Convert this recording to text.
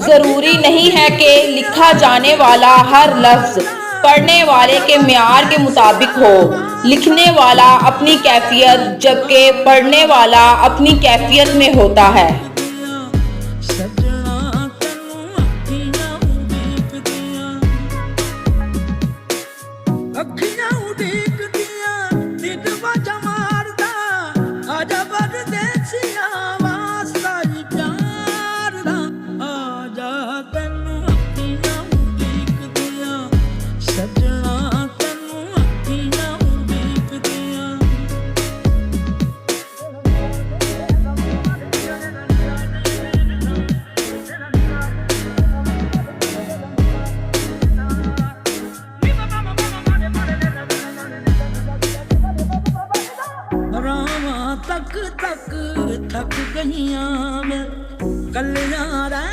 ज़रूरी नहीं है कि लिखा जाने वाला हर लफ्ज़ पढ़ने वाले के म्यार के मुताबिक हो। लिखने वाला अपनी कैफियत जबकि पढ़ने वाला अपनी कैफियत में होता है। ਤੱਕ ਤੱਕ ਥੱਕ ਗਈਆਂ ਮੈਂ ਕੱਲਿਆਂ